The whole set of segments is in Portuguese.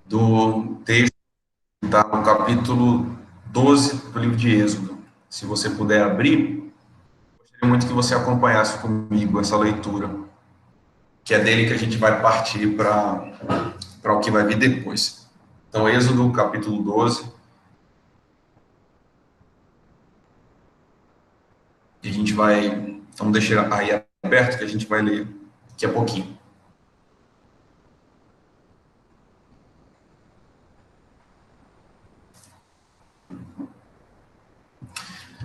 do texto, tá? No capítulo 12 do livro de Êxodo. Se você puder abrir, gostaria muito que você acompanhasse comigo essa leitura, que é dele que a gente vai partir para o que vai vir depois. Então, Êxodo, capítulo 12, e a gente vai, então deixa aí aberto que a gente vai ler daqui a pouquinho.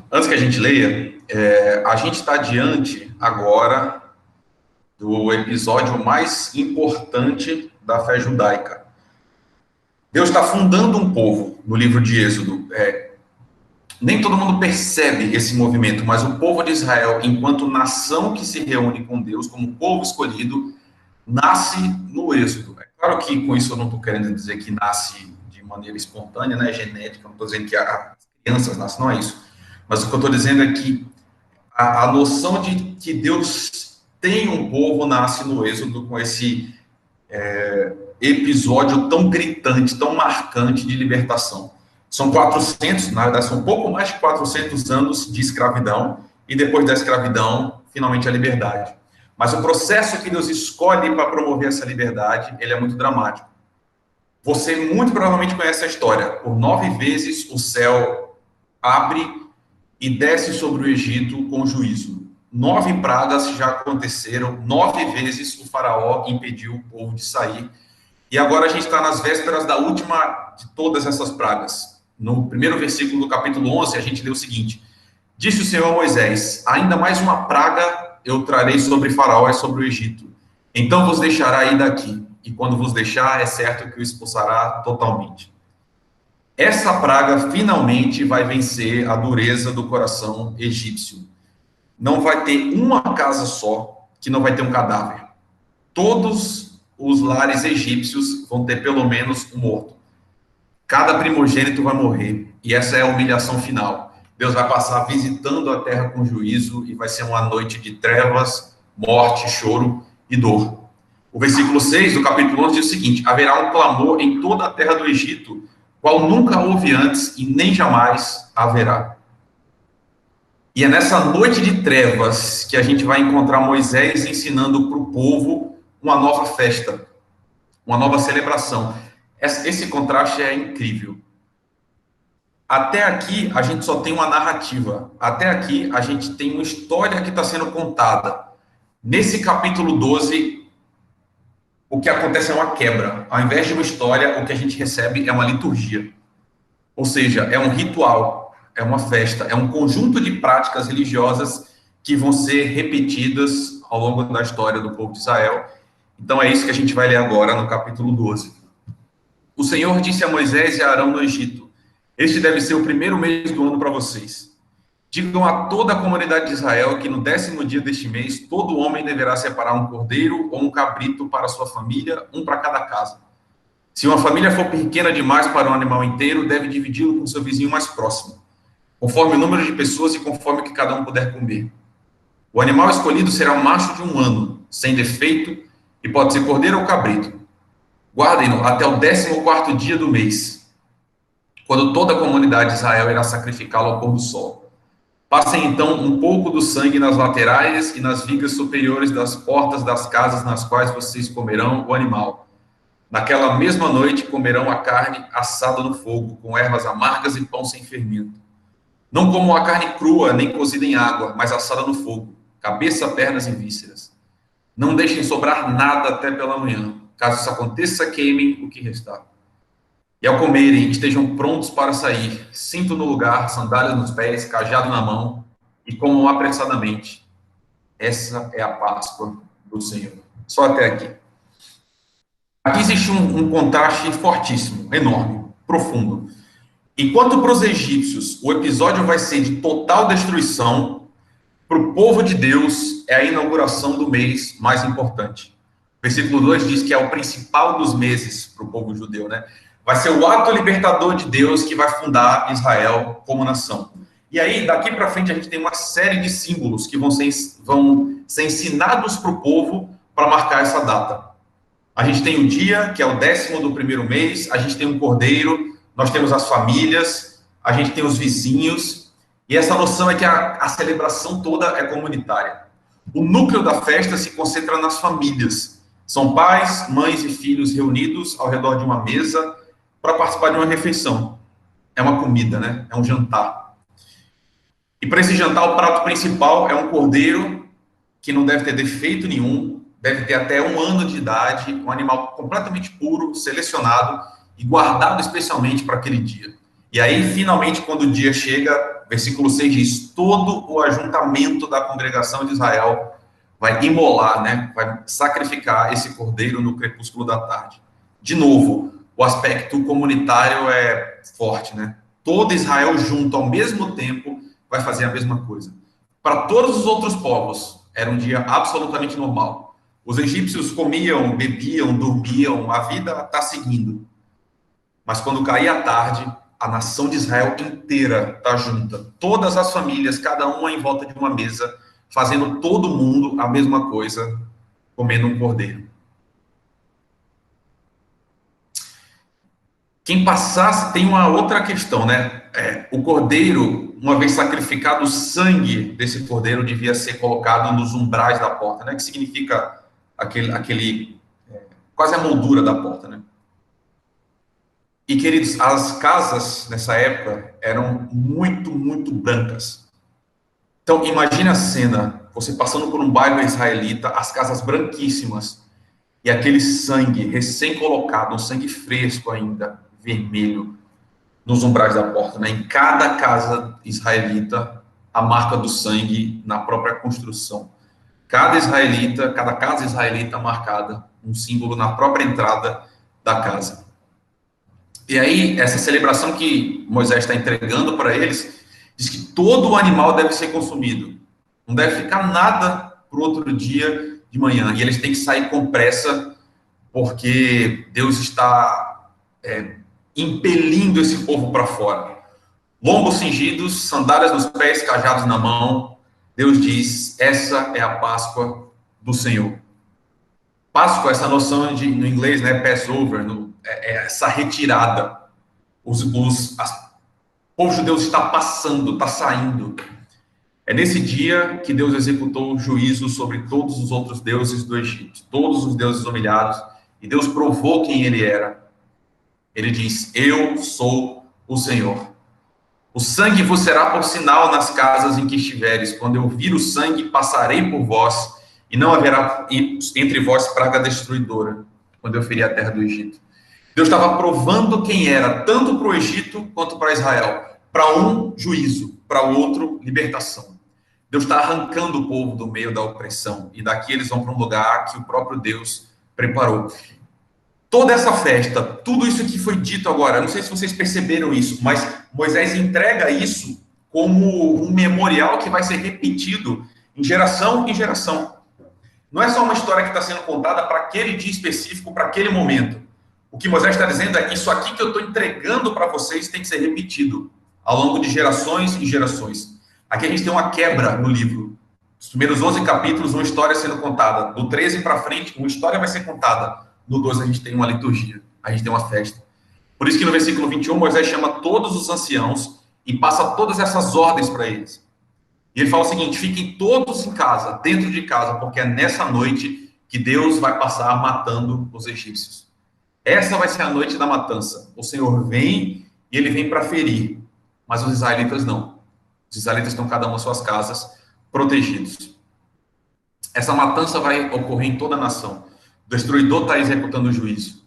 Antes que a gente leia, a gente está diante agora do episódio mais importante da fé judaica. Deus está fundando um povo no livro de Êxodo. Nem todo mundo percebe esse movimento, mas o povo de Israel, enquanto nação que se reúne com Deus, como povo escolhido, nasce no Êxodo. É claro que com isso eu não estou querendo dizer que nasce de maneira espontânea, né, genética, não estou dizendo que as crianças nascem, não é isso. Mas o que eu estou dizendo é que a noção de que Deus tem um povo nasce no Êxodo com esse episódio tão gritante, tão marcante de libertação. São 400, na verdade, são um pouco mais de 400 anos de escravidão, e depois da escravidão, finalmente a liberdade. Mas o processo que Deus escolhe para promover essa liberdade, ele é muito dramático. Você muito provavelmente conhece a história. Por 9 vezes o céu abre e desce sobre o Egito com juízo. 9 pragas já aconteceram, 9 vezes o faraó impediu o povo de sair. E agora a gente está nas vésperas da última de todas essas pragas. No primeiro versículo do capítulo 11, a gente lê o seguinte: disse o Senhor a Moisés, ainda mais uma praga eu trarei sobre Faraó e sobre o Egito. Então vos deixará ir daqui, e quando vos deixar, é certo que o expulsará totalmente. Essa praga finalmente vai vencer a dureza do coração egípcio. Não vai ter uma casa só que não vai ter um cadáver. Todos os lares egípcios vão ter pelo menos um morto. Cada primogênito vai morrer. E essa é a humilhação final. Deus vai passar visitando a terra com juízo e vai ser uma noite de trevas, morte, choro e dor. O versículo 6 do capítulo 11 diz o seguinte: haverá um clamor em toda a terra do Egito, qual nunca houve antes e nem jamais haverá. E é nessa noite de trevas que a gente vai encontrar Moisés ensinando para o povo uma nova festa, uma nova celebração. Esse contraste é incrível. Até aqui, a gente só tem uma narrativa. Até aqui, a gente tem uma história que está sendo contada. Nesse capítulo 12, o que acontece é uma quebra. Ao invés de uma história, o que a gente recebe é uma liturgia. Ou seja, é um ritual, é uma festa, é um conjunto de práticas religiosas que vão ser repetidas ao longo da história do povo de Israel. Então é isso que a gente vai ler agora no capítulo 12. O Senhor disse a Moisés e a Arão no Egito: este deve ser o primeiro mês do ano para vocês. Digam a toda a comunidade de Israel que no 10º dia deste mês, todo homem deverá separar um cordeiro ou um cabrito para sua família, um para cada casa. Se uma família for pequena demais para um animal inteiro, deve dividi-lo com seu vizinho mais próximo, conforme o número de pessoas e conforme o que cada um puder comer. O animal escolhido será um macho de 1 ano, sem defeito, e pode ser cordeiro ou cabrito. Guardem-no até o 14º dia do mês, quando toda a comunidade de Israel irá sacrificá-lo ao pôr do sol. Passem então um pouco do sangue nas laterais e nas vigas superiores das portas das casas nas quais vocês comerão o animal. Naquela mesma noite comerão a carne assada no fogo, com ervas amargas e pão sem fermento. Não comam a carne crua, nem cozida em água, mas assada no fogo, cabeça, pernas e vísceras. Não deixem sobrar nada até pela manhã. Caso isso aconteça, queimem o que restar. E ao comerem, estejam prontos para sair, cinto no lugar, sandálias nos pés, cajado na mão, e comam apressadamente. Essa é a Páscoa do Senhor. Só até aqui. Aqui existe um contraste fortíssimo, enorme, profundo. Enquanto para os egípcios o episódio vai ser de total destruição, para o povo de Deus é a inauguração do mês mais importante. O versículo 2 diz que é o principal dos meses para o povo judeu, né? Vai ser o ato libertador de Deus que vai fundar Israel como nação. E aí, daqui para frente, a gente tem uma série de símbolos que vão ser ensinados para o povo para marcar essa data. A gente tem o dia, que é o 10º do primeiro mês, a gente tem um cordeiro, nós temos as famílias, a gente tem os vizinhos, e essa noção é que a celebração toda é comunitária. O núcleo da festa se concentra nas famílias. São pais, mães e filhos reunidos ao redor de uma mesa para participar de uma refeição. É uma comida, né? É um jantar. E para esse jantar, o prato principal é um cordeiro que não deve ter defeito nenhum, deve ter até 1 ano de idade, um animal completamente puro, selecionado e guardado especialmente para aquele dia. E aí, finalmente, quando o dia chega, versículo 6 diz: todo o ajuntamento da congregação de Israel vai imolar, né? Vai sacrificar esse cordeiro no crepúsculo da tarde. De novo, o aspecto comunitário é forte, né? Todo Israel junto ao mesmo tempo vai fazer a mesma coisa. Para todos os outros povos, era um dia absolutamente normal. Os egípcios comiam, bebiam, dormiam, a vida está seguindo. Mas quando caía a tarde, a nação de Israel inteira está junta. Todas as famílias, cada uma em volta de uma mesa, fazendo todo mundo a mesma coisa, comendo um cordeiro. Quem passasse, tem uma outra questão, né? O cordeiro, uma vez sacrificado, o sangue desse cordeiro devia ser colocado nos umbrais da porta, né? Que significa quase a moldura da porta, né? E, queridos, as casas nessa época eram muito, muito brancas. Então, imagine a cena, você passando por um bairro israelita, as casas branquíssimas, e aquele sangue recém-colocado, um sangue fresco ainda, vermelho, nos umbrais da porta, né? Em cada casa israelita, a marca do sangue na própria construção. Cada casa israelita marcada, um símbolo na própria entrada da casa. E aí, essa celebração que Moisés está entregando para eles, diz que todo o animal deve ser consumido. Não deve ficar nada para o outro dia de manhã. E eles têm que sair com pressa, porque Deus está impelindo esse povo para fora. Lombos cingidos, sandálias nos pés, cajados na mão. Deus diz: essa é a Páscoa do Senhor. Páscoa, essa noção no inglês, né, Passover, essa retirada. O povo judeu está passando, está saindo. É nesse dia que Deus executou o juízo sobre todos os outros deuses do Egito, todos os deuses humilhados, e Deus provou quem ele era. Ele diz: eu sou o Senhor. O sangue vos será por sinal nas casas em que estiveres. Quando eu vir o sangue, passarei por vós, e não haverá entre vós praga destruidora, quando eu ferir a terra do Egito. Deus estava provando quem era, tanto para o Egito quanto para Israel. Para um, juízo, para o outro, libertação. Deus está arrancando o povo do meio da opressão, e daqui eles vão para um lugar que o próprio Deus preparou. Toda essa festa, tudo isso que foi dito agora, não sei se vocês perceberam isso, mas Moisés entrega isso como um memorial que vai ser repetido em geração em geração. Não é só uma história que está sendo contada para aquele dia específico, para aquele momento. O que Moisés está dizendo é: isso aqui que eu estou entregando para vocês tem que ser repetido ao longo de gerações e gerações. Aqui a gente tem uma quebra no livro. Os primeiros 11 capítulos, uma história sendo contada. Do 13 para frente, uma história vai ser contada. No 12 a gente tem uma liturgia, a gente tem uma festa. Por isso que no versículo 21, Moisés chama todos os anciãos e passa todas essas ordens para eles. E ele fala o seguinte: fiquem todos em casa, dentro de casa, porque é nessa noite que Deus vai passar matando os egípcios. Essa vai ser a noite da matança. O Senhor vem e ele vem para ferir, mas os israelitas não. Os israelitas estão cada um nas suas casas, protegidos. Essa matança vai ocorrer em toda a nação. O destruidor está executando o juízo.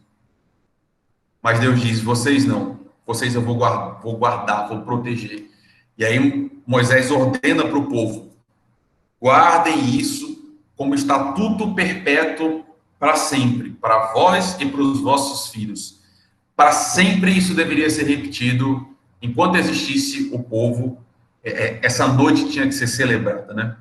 Mas Deus diz: vocês não. Vocês eu vou guardar, vou proteger. E aí Moisés ordena para o povo: guardem isso como estatuto perpétuo para sempre, para vós e para os vossos filhos. Para sempre isso deveria ser repetido. Enquanto existisse o povo, essa noite tinha que ser celebrada, né?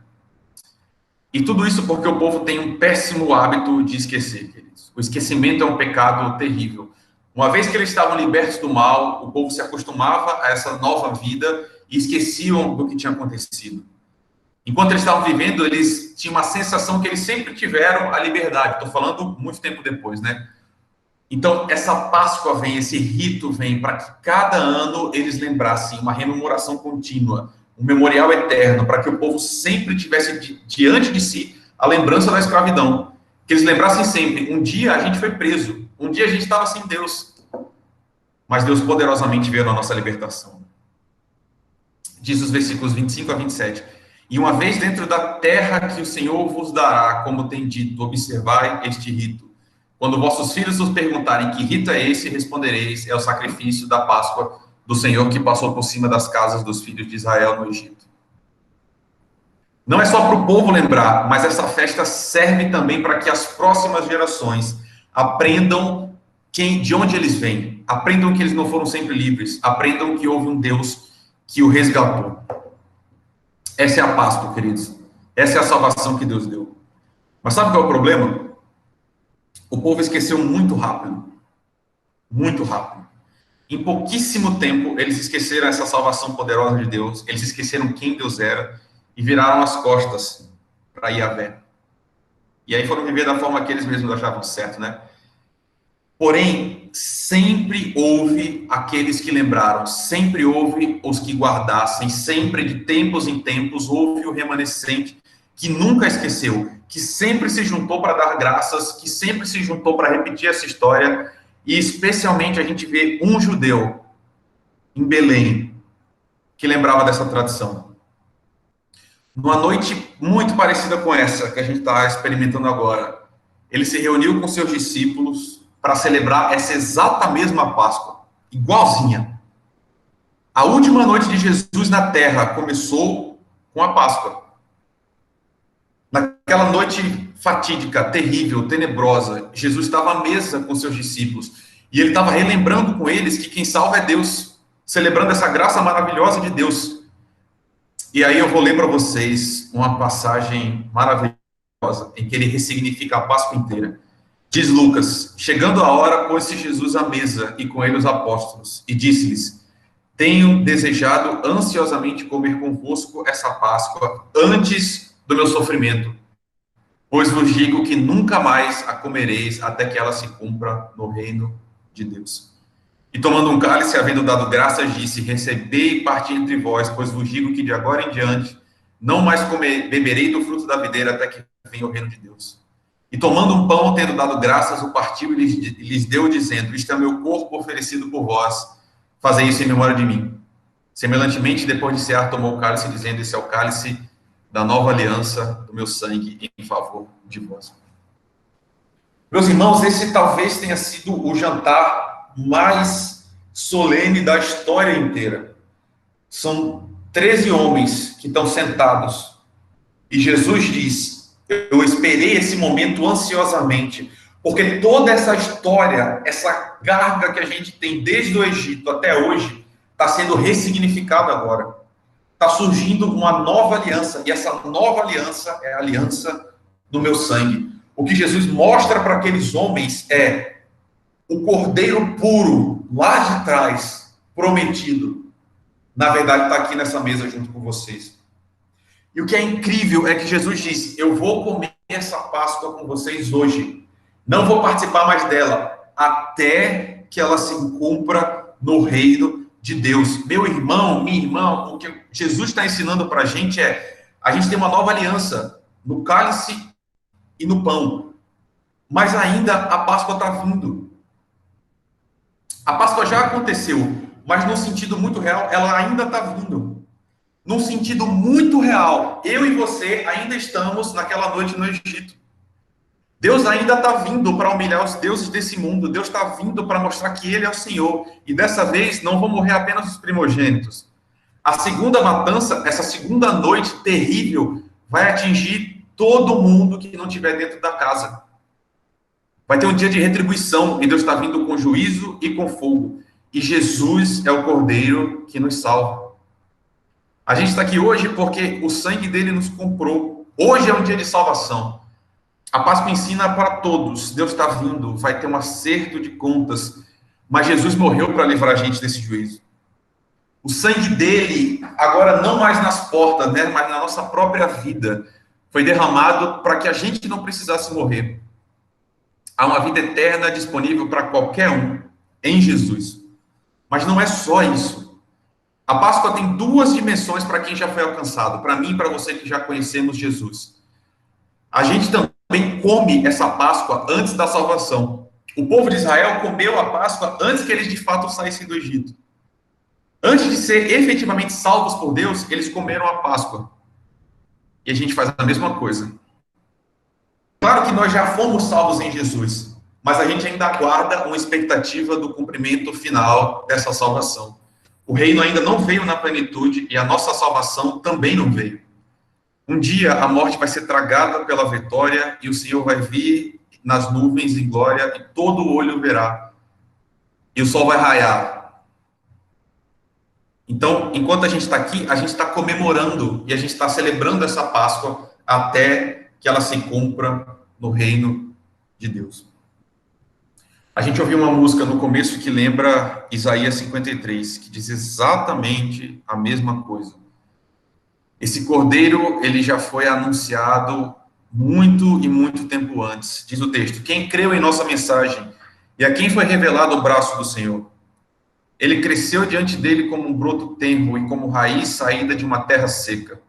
E tudo isso porque o povo tem um péssimo hábito de esquecer, queridos. O esquecimento é um pecado terrível. Uma vez que eles estavam libertos do mal, o povo se acostumava a essa nova vida e esqueciam do que tinha acontecido. Enquanto eles estavam vivendo, eles tinham uma sensação que eles sempre tiveram a liberdade. Estou falando muito tempo depois, né? Então, essa Páscoa vem, esse rito vem para que cada ano eles lembrassem uma rememoração contínua, um memorial eterno, para que o povo sempre tivesse diante de si a lembrança da escravidão. Que eles lembrassem sempre, um dia a gente foi preso, um dia a gente estava sem Deus, mas Deus poderosamente veio na nossa libertação. Diz os versículos 25 a 27. E uma vez dentro da terra que o Senhor vos dará, como tem dito, observai este rito. Quando vossos filhos vos perguntarem que rito é esse, respondereis, é o sacrifício da Páscoa do Senhor que passou por cima das casas dos filhos de Israel no Egito. Não é só para o povo lembrar, mas essa festa serve também para que as próximas gerações aprendam de onde eles vêm, aprendam que eles não foram sempre livres, aprendam que houve um Deus que o resgatou. Essa é a Páscoa, queridos. Essa é a salvação que Deus deu. Mas sabe qual é o problema? O povo esqueceu muito rápido. Muito rápido. Em pouquíssimo tempo, eles esqueceram essa salvação poderosa de Deus, eles esqueceram quem Deus era e viraram as costas para Yahvé. E aí foram viver da forma que eles mesmos achavam certo, né? Porém, sempre houve aqueles que lembraram, sempre houve os que guardassem, sempre de tempos em tempos houve o remanescente que nunca esqueceu, que sempre se juntou para dar graças, que sempre se juntou para repetir essa história, e especialmente a gente vê um judeu em Belém que lembrava dessa tradição. Numa noite muito parecida com essa que a gente está experimentando agora, ele se reuniu com seus discípulos para celebrar essa exata mesma Páscoa, igualzinha. A última noite de Jesus na Terra começou com a Páscoa. Naquela noite fatídica, terrível, tenebrosa, Jesus estava à mesa com seus discípulos e ele estava relembrando com eles que quem salva é Deus, celebrando essa graça maravilhosa de Deus. E aí eu vou ler para vocês uma passagem maravilhosa em que ele ressignifica a Páscoa inteira. Diz Lucas: chegando a hora, pôs-se Jesus à mesa e com ele os apóstolos, e disse-lhes: tenho desejado ansiosamente comer convosco essa Páscoa antes do meu sofrimento, pois vos digo que nunca mais a comereis até que ela se cumpra no reino de Deus. E tomando um cálice, havendo dado graças, disse: recebei e parti entre vós, pois vos digo que de agora em diante não mais beberei do fruto da videira até que venha o reino de Deus. E tomando um pão, tendo dado graças, o partiu e lhes deu, dizendo: isto é meu corpo oferecido por vós, fazei isso em memória de mim. Semelhantemente, depois de cear, tomou o cálice, dizendo: esse é o cálice da nova aliança do meu sangue em favor de vós. Meus irmãos, esse talvez tenha sido o jantar mais solene da história inteira. São 13 homens que estão sentados e Jesus diz: eu esperei esse momento ansiosamente, porque toda essa história, essa carga que a gente tem desde o Egito até hoje, está sendo ressignificada agora. Está surgindo uma nova aliança, e essa nova aliança é a aliança do meu sangue. O que Jesus mostra para aqueles homens é o cordeiro puro, lá de trás, prometido. Na verdade, está aqui nessa mesa junto com vocês. E o que é incrível é que Jesus disse: eu vou comer essa Páscoa com vocês hoje. Não vou participar mais dela, até que ela se cumpra no reino de Deus. Meu irmão, minha irmã, o que Jesus está ensinando para a gente é: a gente tem uma nova aliança no cálice e no pão. Mas ainda a Páscoa está vindo. A Páscoa já aconteceu, mas num sentido muito real, ela ainda está vindo. Num sentido muito real, eu e você ainda estamos naquela noite no Egito. Deus ainda está vindo para humilhar os deuses desse mundo. Deus está vindo para mostrar que Ele é o Senhor. E dessa vez não vão morrer apenas os primogênitos. A segunda matança, essa segunda noite terrível, vai atingir todo mundo que não estiver dentro da casa. Vai ter um dia de retribuição, e Deus está vindo com juízo e com fogo. E Jesus é o Cordeiro que nos salva. A gente está aqui hoje porque o sangue dele nos comprou. Hoje é um dia de salvação. A Páscoa ensina para todos. Deus está vindo, vai ter um acerto de contas. Mas Jesus morreu para livrar a gente desse juízo. O sangue dele, agora não mais nas portas, né, mas na nossa própria vida, foi derramado para que a gente não precisasse morrer. Há uma vida eterna disponível para qualquer um em Jesus. Mas não é só isso. A Páscoa tem duas dimensões para quem já foi alcançado, para mim e para você que já conhecemos Jesus. A gente também come essa Páscoa antes da salvação. O povo de Israel comeu a Páscoa antes que eles de fato saíssem do Egito. Antes de ser efetivamente salvos por Deus, eles comeram a Páscoa. E a gente faz a mesma coisa. Claro que nós já fomos salvos em Jesus, mas a gente ainda aguarda uma expectativa do cumprimento final dessa salvação. O reino ainda não veio na plenitude e a nossa salvação também não veio. Um dia a morte vai ser tragada pela vitória e o Senhor vai vir nas nuvens em glória e todo olho verá. E o sol vai raiar. Então, enquanto a gente está aqui, a gente está comemorando e a gente está celebrando essa Páscoa até que ela se cumpra no reino de Deus. A gente ouviu uma música no começo que lembra Isaías 53, que diz exatamente a mesma coisa. Esse cordeiro, ele já foi anunciado muito e muito tempo antes. Diz o texto: quem creu em nossa mensagem e a quem foi revelado o braço do Senhor? Ele cresceu diante dele como um broto tenro e como raiz saída de uma terra seca.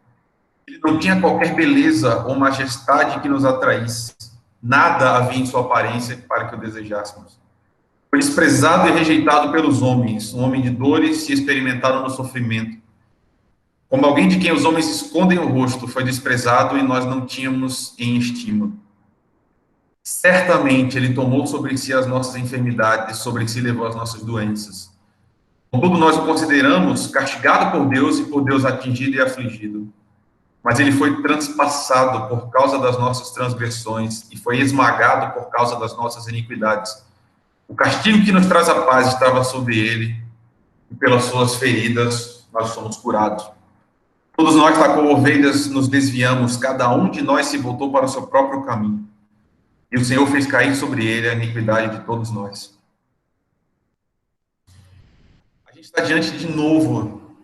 Ele não tinha qualquer beleza ou majestade que nos atraísse. Nada havia em sua aparência para que o desejássemos. Foi desprezado e rejeitado pelos homens, um homem de dores e experimentado no sofrimento. Como alguém de quem os homens escondem o rosto, foi desprezado e nós não tínhamos em estima. Certamente ele tomou sobre si as nossas enfermidades, sobre si levou as nossas doenças. Contudo, nós o consideramos castigado por Deus e por Deus atingido e afligido. Mas ele foi transpassado por causa das nossas transgressões e foi esmagado por causa das nossas iniquidades. O castigo que nos traz a paz estava sobre ele, e pelas suas feridas nós somos curados. Todos nós, como ovelhas, nos desviamos, cada um de nós se voltou para o seu próprio caminho. E o Senhor fez cair sobre ele a iniquidade de todos nós. A gente está diante de novo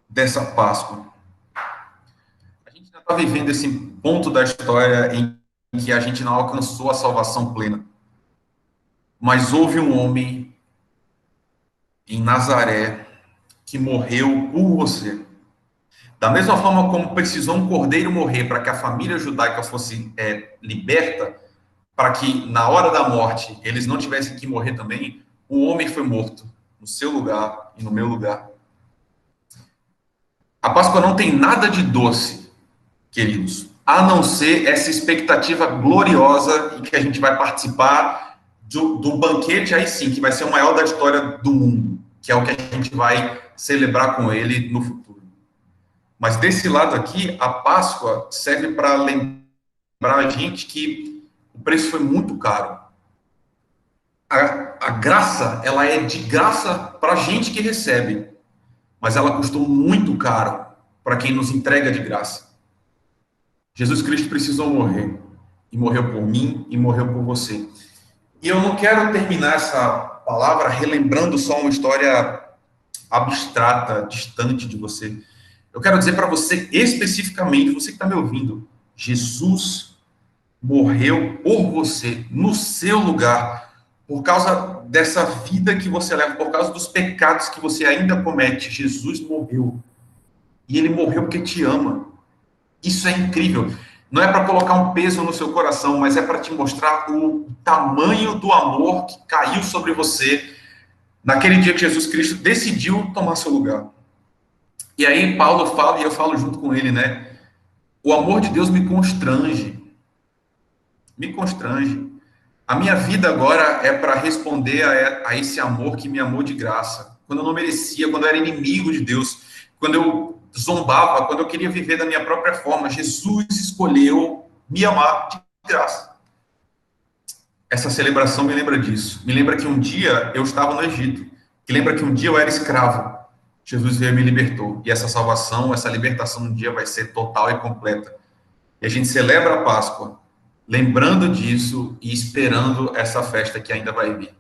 dessa Páscoa. A gente já está vivendo esse ponto da história em que a gente não alcançou a salvação plena. Mas houve um homem em Nazaré que morreu por você. Da mesma forma como precisou um cordeiro morrer para que a família judaica fosse liberta, para que na hora da morte eles não tivessem que morrer também, o homem foi morto no seu lugar e no meu lugar. A Páscoa não tem nada de doce, queridos, a não ser essa expectativa gloriosa em que a gente vai participar do banquete, aí sim, que vai ser o maior da história do mundo, que é o que a gente vai celebrar com ele no futuro. Mas desse lado aqui, a Páscoa serve para lembrar a gente que o preço foi muito caro. A graça, ela é de graça para a gente que recebe, mas ela custou muito caro para quem nos entrega de graça. Jesus Cristo precisou morrer, e morreu por mim, e morreu por você. E eu não quero terminar essa palavra relembrando só uma história abstrata, distante de você. Eu quero dizer para você especificamente, você que está me ouvindo, Jesus morreu por você, no seu lugar, por causa dessa vida que você leva, por causa dos pecados que você ainda comete. Jesus morreu. E ele morreu porque te ama. Isso é incrível. Não é para colocar um peso no seu coração, mas é para te mostrar o tamanho do amor que caiu sobre você naquele dia que Jesus Cristo decidiu tomar seu lugar. E aí Paulo fala, e eu falo junto com ele, né? O amor de Deus me constrange. Me constrange. A minha vida agora é para responder a esse amor que me amou de graça. Quando eu não merecia, quando eu era inimigo de Deus, quando eu zombava, quando eu queria viver da minha própria forma, Jesus escolheu me amar de graça. Essa celebração me lembra disso. Me lembra que um dia eu estava no Egito. Me lembra que um dia eu era escravo. Jesus veio e me libertou. E essa salvação, essa libertação um dia vai ser total e completa. E a gente celebra a Páscoa, lembrando disso e esperando essa festa que ainda vai vir.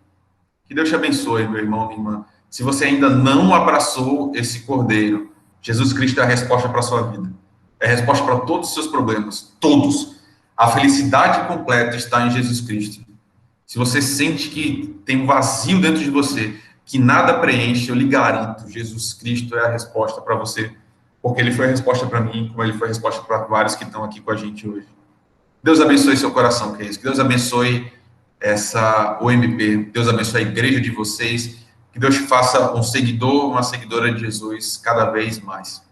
Que Deus te abençoe, meu irmão, minha irmã. Se você ainda não abraçou esse Cordeiro, Jesus Cristo é a resposta para a sua vida. É a resposta para todos os seus problemas. Todos. A felicidade completa está em Jesus Cristo. Se você sente que tem um vazio dentro de você, que nada preenche, eu lhe garanto, Jesus Cristo é a resposta para você, porque ele foi a resposta para mim, como ele foi a resposta para vários que estão aqui com a gente hoje. Deus abençoe seu coração, que é isso. Que Deus abençoe essa OMP. Deus abençoe a igreja de vocês. Que Deus te faça um seguidor, uma seguidora de Jesus cada vez mais.